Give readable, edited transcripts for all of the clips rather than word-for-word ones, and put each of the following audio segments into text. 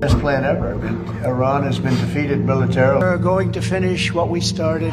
Best plan ever. Iran has been defeated militarily. We're going to finish what we started.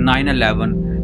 9/11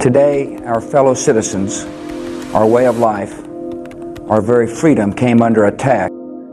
Today, our fellow citizens, our way of life, our very freedom came under attack.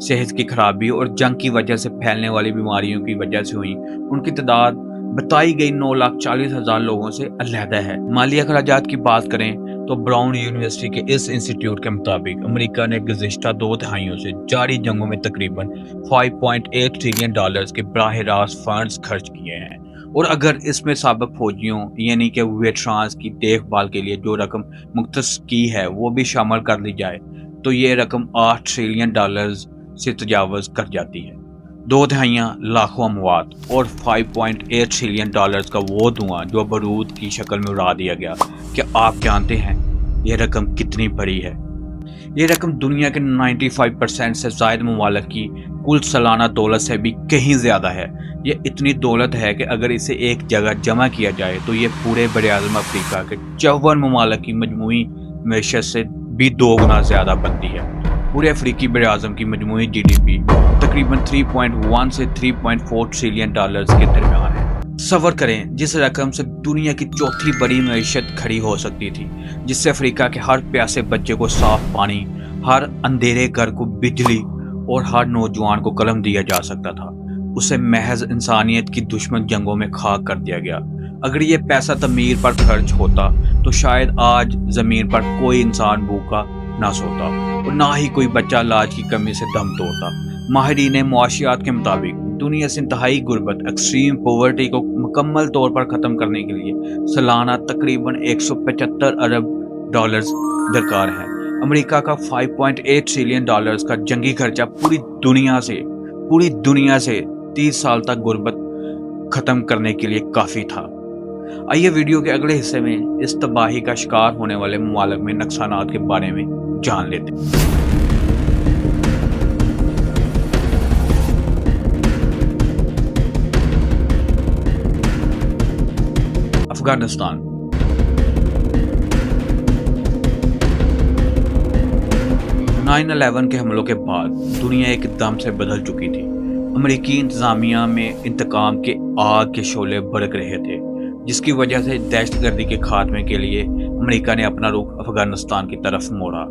صحت کی خرابی اور جنگ کی وجہ سے پھیلنے والی بیماریوں کی وجہ سے ہوئی، ان کی تعداد بتائی گئی 9,40,000 لوگوں سے علیحدہ ہے۔ مالی اخراجات کی بات کریں تو براؤن یونیورسٹی کے اس انسٹیٹیوٹ کے مطابق امریکہ نے گزشتہ 2 دہائیوں سے جاری جنگوں میں تقریباً $5.8 ٹریلین کے براہ راست فنڈز خرچ کیے ہیں، اور اگر اس میں سابق فوجیوں یعنی کہ ویٹرانز کی دیکھ بھال کے لیے جو رقم مختص کی ہے وہ بھی شامل کر لی جائے تو یہ رقم $8 ٹریلین سے تجاوز کر جاتی ہے۔ 2 دہائیاں، لاکھوں اموات اور $5.8 ٹریلین کا وہ دھواں جو بارود کی شکل میں اڑا دیا گیا، کیا آپ جانتے ہیں یہ رقم کتنی بڑی ہے؟ یہ رقم دنیا کے 95% سے زائد ممالک کی کل سالانہ دولت سے بھی کہیں زیادہ ہے۔ یہ اتنی دولت ہے کہ اگر اسے ایک جگہ جمع کیا جائے تو یہ پورے براعظم افریقہ کے 54 ممالک کی مجموعی معیشت سے بھی 2 گنا زیادہ بنتی ہے۔ پورے افریقی براعظم کی مجموعی GDP تقریباً 3.1 سے 3.4 ٹریلین کے درمیان ہے۔ تصور کریں جس رقم سے دنیا کی چوتھی بڑی معیشت کھڑی ہو سکتی تھی، جس سے افریقہ کے ہر پیاسے بچے کو صاف پانی، ہر اندھیرے گھر کو بجلی اور ہر نوجوان کو قلم دیا جا سکتا تھا، اسے محض انسانیت کی دشمن جنگوں میں خاک کر دیا گیا۔ اگر یہ پیسہ تعمیر پر خرچ ہوتا تو شاید آج زمین پر کوئی انسان بھوکا نہ سوتا اور نہ ہی کوئی بچہ علاج کی کمی سے دم توڑتا۔ ماہرین معاشیات کے مطابق دنیا سے انتہائی غربت ایکسٹریم پاورٹی کو مکمل طور پر ختم کرنے کے لیے سالانہ تقریباً $175 ارب درکار ہے۔ امریکہ کا $5.8 ٹریلین کا جنگی خرچہ پوری دنیا سے 30 سال تک غربت ختم کرنے کے لیے کافی تھا۔ آئیے ویڈیو کے اگلے حصے میں اس تباہی کا شکار ہونے والے ممالک میں نقصانات کے بارے میں جان لیتے ہیں۔ افغانستان۔ کے حملوں کے بعد دنیا ایک دم سے بدل چکی تھی۔ امریکی انتظامیہ میں انتقام کے آگ کے شعلے بھڑک رہے تھے، جس کی وجہ سے دہشت گردی کے خاتمے کے لیے امریکہ نے اپنا رخ افغانستان کی طرف موڑا۔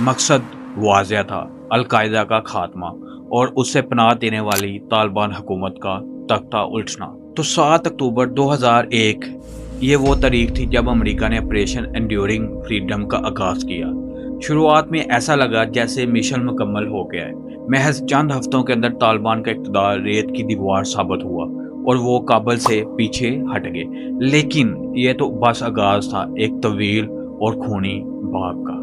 مقصد واضح تھا، القاعدہ کا خاتمہ اور اس سے پناہ دینے والی طالبان حکومت کا تختہ الٹنا۔ تو 7 اکتوبر 2001 یہ وہ تاریخ تھی جب امریکہ نے آپریشن انڈیورنگ فریڈم کا آغاز کیا۔ شروعات میں ایسا لگا جیسے مشن مکمل ہو گیا ہے۔ محض چند ہفتوں کے اندر طالبان کا اقتدار ریت کی دیوار ثابت ہوا اور وہ کابل سے پیچھے ہٹ گئے، لیکن یہ تو بس آغاز تھا ایک طویل اور خونی باب کا۔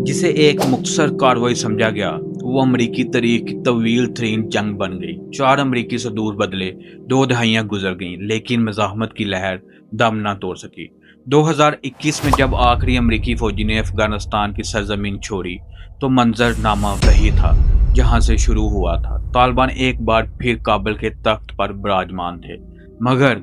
جسے ایک مختصر کارروائی سمجھا گیا وہ امریکی تاریخ کی طویل ترین جنگ بن گئی۔ 4 امریکی صدور بدلے، 2 دہائیاں گزر گئیں، لیکن مزاحمت کی لہر دم نہ توڑ سکی۔ 2021 میں جب آخری امریکی فوجی نے افغانستان کی سرزمین چھوڑی تو منظر نامہ وہی تھا جہاں سے شروع ہوا تھا۔ طالبان ایک بار پھر کابل کے تخت پر براجمان تھے، مگر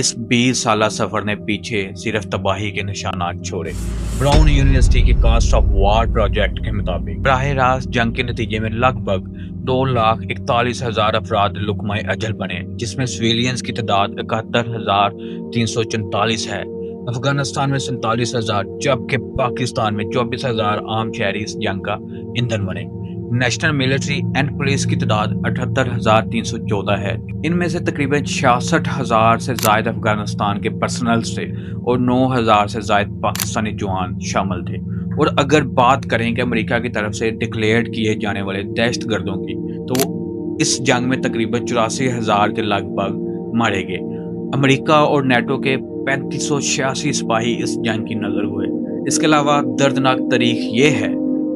اس 20 سالہ سفر نے پیچھے صرف تباہی کے نشانات چھوڑے۔ براؤن یونیورسٹی کے کاسٹ آف وار پروجیکٹ کے مطابق براہ راست جنگ کے نتیجے میں لگ بھگ 2,41,000 افراد لقمہ اجل بنے، جس میں سویلینز کی تعداد 71,344 ہے۔ افغانستان میں 47,000 جبکہ پاکستان میں 24,000 عام شہری اس جنگ کا ایندھن بنے۔ نیشنل ملٹری اینڈ پولیس کی تعداد 78,314 ہے۔ ان میں سے تقریباً 66,000 سے زائد افغانستان کے پرسنل سے اور 9,000 سے زائد پاکستانی جوان شامل تھے۔ اور اگر بات کریں کہ امریکہ کی طرف سے ڈکلیئر کیے جانے والے دہشت گردوں کی تو وہ اس جنگ میں تقریباً 84,000 کے لگ بھگ مارے گئے۔ امریکہ اور نیٹو کے 3586 سپاہی اس جنگ کی نظر ہوئے۔ اس کے علاوہ دردناک تاریخ یہ ہے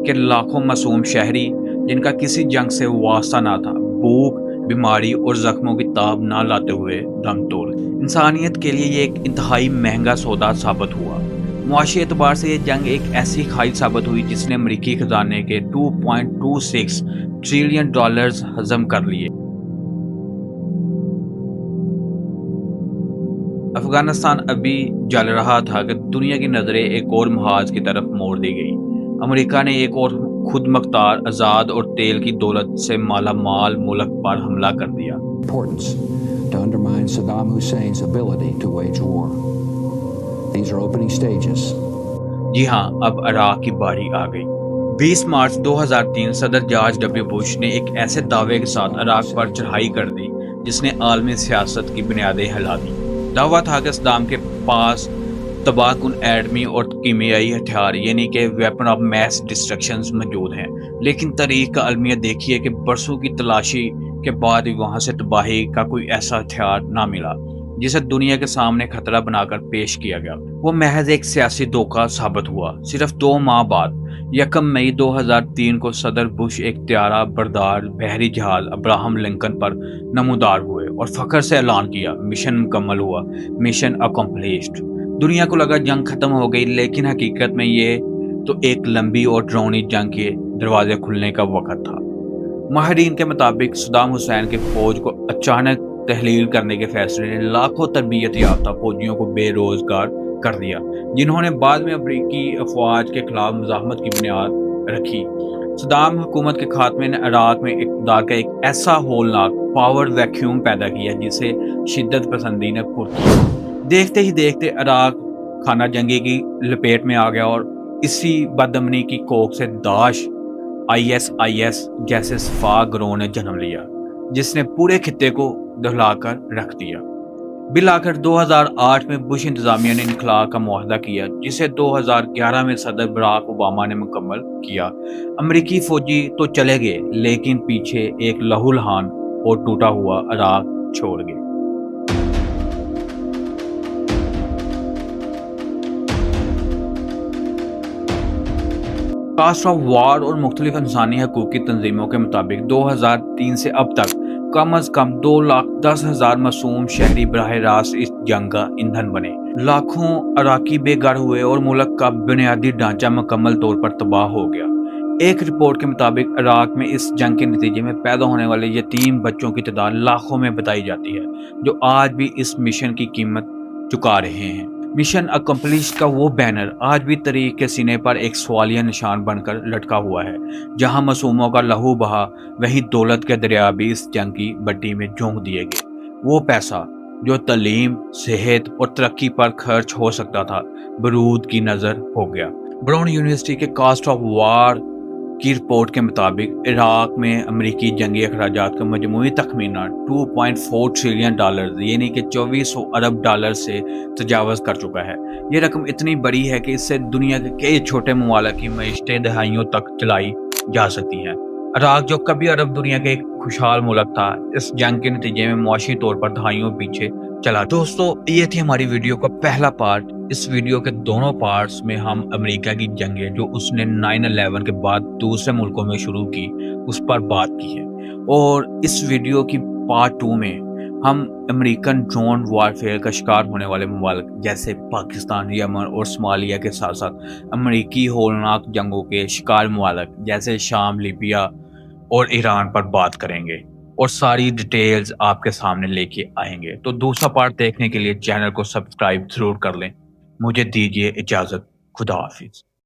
کہ لاکھوں معصوم شہری جن کا کسی جنگ سے واسطہ نہ تھا، بھوک، بیماری اور زخموں کی تاب نہ لاتے ہوئے دم توڑ گئے۔ انسانیت کے لیے یہ ایک انتہائی مہنگا سودا ثابت ہوا۔ معاشی اعتبار سے یہ جنگ ایک ایسی کھائی ثابت ہوئی جس نے امریکی خزانے کے $2.26 ٹریلین ہضم کر لیے۔ افغانستان ابھی جل رہا تھا کہ دنیا کی نظریں ایک اور محاذ کی طرف موڑ دی گئی۔ امریکہ نے ایک اور خود مختار آزاد اور تیل کی دولت سے مالا مال ملک پر حملہ کر دیا۔ Importance to undermine Saddam Hussein's ability to wage war. These are opening stages. جی ہاں، اب عراق کی باری آ گئی۔ 20 مارچ 2003 صدر جارج ڈبلیو بش نے ایک ایسے دعوے کے ساتھ عراق پر چڑھائی کر دی جس نے عالمی سیاست کی بنیادیں ہلا دی۔ دعویٰ تھا کہ صدام کے پاس تباہ کن ایٹمی اور کیمیائی ہتھیار یعنی کہ ویپن آف میس ڈسٹرکشنز موجود ہیں، لیکن تاریخ کا المیہ دیکھیے کہ برسوں کی تلاشی کے بعد بھی وہاں سے تباہی کا کوئی ایسا ہتھیار نہ ملا جسے دنیا کے سامنے خطرہ بنا کر پیش کیا گیا۔ وہ محض ایک سیاسی دھوکہ ثابت ہوا۔ صرف 2 ماہ بعد 1 مئی 2003 کو صدر بش ایک طیارہ بردار بحری جہاز ابراہم لنکن پر نمودار ہوئے اور فخر سے اعلان کیا، مشن مکمل ہوا، مشن اکمپلیشڈ۔ دنیا کو لگا جنگ ختم ہو گئی، لیکن حقیقت میں یہ تو ایک لمبی اور ڈراؤنی جنگ کے دروازے کھلنے کا وقت تھا۔ ماہرین کے مطابق صدام حسین کے فوج کو اچانک تحلیل کرنے کے فیصلے نے لاکھوں تربیت یافتہ فوجیوں کو بے روزگار کر دیا، جنہوں نے بعد میں امریکی افواج کے خلاف مزاحمت کی بنیاد رکھی۔ صدام حکومت کے خاتمے نے عراق میں اقتدار کا ایک ایسا ہولناک پاور ویکیوم پیدا کیا جسے شدت پسندی نے پر کیا۔ دیکھتے ہی دیکھتے عراق خانہ جنگی کی لپیٹ میں آ گیا اور اسی بدامنی کی کوکھ سے داعش، ISIS جیسے صفاق گروہ نے جنم لیا، جس نے پورے خطے کو دہلا کر رکھ دیا۔ بالآخر 2008 میں بش انتظامیہ نے انخلا کا معاہدہ کیا، جسے 2011 میں صدر براک اوباما نے مکمل کیا۔ امریکی فوجی تو چلے گئے، لیکن پیچھے ایک لہولہان اور ٹوٹا ہوا عراق چھوڑ گئے۔ کاسٹ آف وار اور مختلف انسانی حقوقی تنظیموں کے مطابق 2003 سے اب تک کم از کم 2,10,000 معصوم شہری براہ راست اس جنگ کا ایندھن بنے۔ لاکھوں عراقی بے گھر ہوئے اور ملک کا بنیادی ڈھانچہ مکمل طور پر تباہ ہو گیا۔ ایک رپورٹ کے مطابق عراق میں اس جنگ کے نتیجے میں پیدا ہونے والے یتیم بچوں کی تعداد لاکھوں میں بتائی جاتی ہے، جو آج بھی اس مشن کی قیمت چکا رہے ہیں۔ مشن اکمپلش کا وہ بینر آج بھی تاریخ کے سینے پر ایک سوالیہ نشان بن کر لٹکا ہوا ہے۔ جہاں معصوموں کا لہو بہا، وہی دولت کے دریا بھی اس جنگ کی بٹی میں جھونک دیے گئے۔ وہ پیسہ جو تعلیم، صحت اور ترقی پر خرچ ہو سکتا تھا، برود کی نظر ہو گیا۔ براؤن یونیورسٹی کے کاسٹ آف وار کی رپورٹ کے مطابق عراق میں امریکی جنگی اخراجات کا مجموعی تخمینہ $2.4 ٹریلین یعنی کہ 2400 ارب ڈالر سے تجاوز کر چکا ہے۔ یہ رقم اتنی بڑی ہے کہ اس سے دنیا کے کئی چھوٹے ممالک کی معیشتیں دہائیوں تک چلائی جا سکتی ہیں۔ عراق جو کبھی عرب دنیا کا ایک خوشحال ملک تھا، اس جنگ کے نتیجے میں معاشی طور پر دہائیوں پیچھے چلا۔ دوستو، یہ تھی ہماری ویڈیو کا پہلا پارٹ۔ اس ویڈیو کے دونوں پارٹس میں ہم امریکہ کی جنگیں جو اس نے 9/11 کے بعد دوسرے ملکوں میں شروع کی، اس پر بات کی ہے، اور اس ویڈیو کی پارٹ 2 میں ہم امریکن ڈرون وارفیئر کا شکار ہونے والے ممالک جیسے پاکستان، یمن اور صومالیہ کے ساتھ ساتھ امریکی ہولناک جنگوں کے شکار ممالک جیسے شام، لیبیا اور ایران پر بات کریں گے، اور ساری ڈیٹیلز آپ کے سامنے لے کے آئیں گے۔ تو دوسرا پارٹ دیکھنے کے لیے چینل کو سبسکرائب ضرور کر لیں۔ مجھے دیجیے اجازت، خدا حافظ۔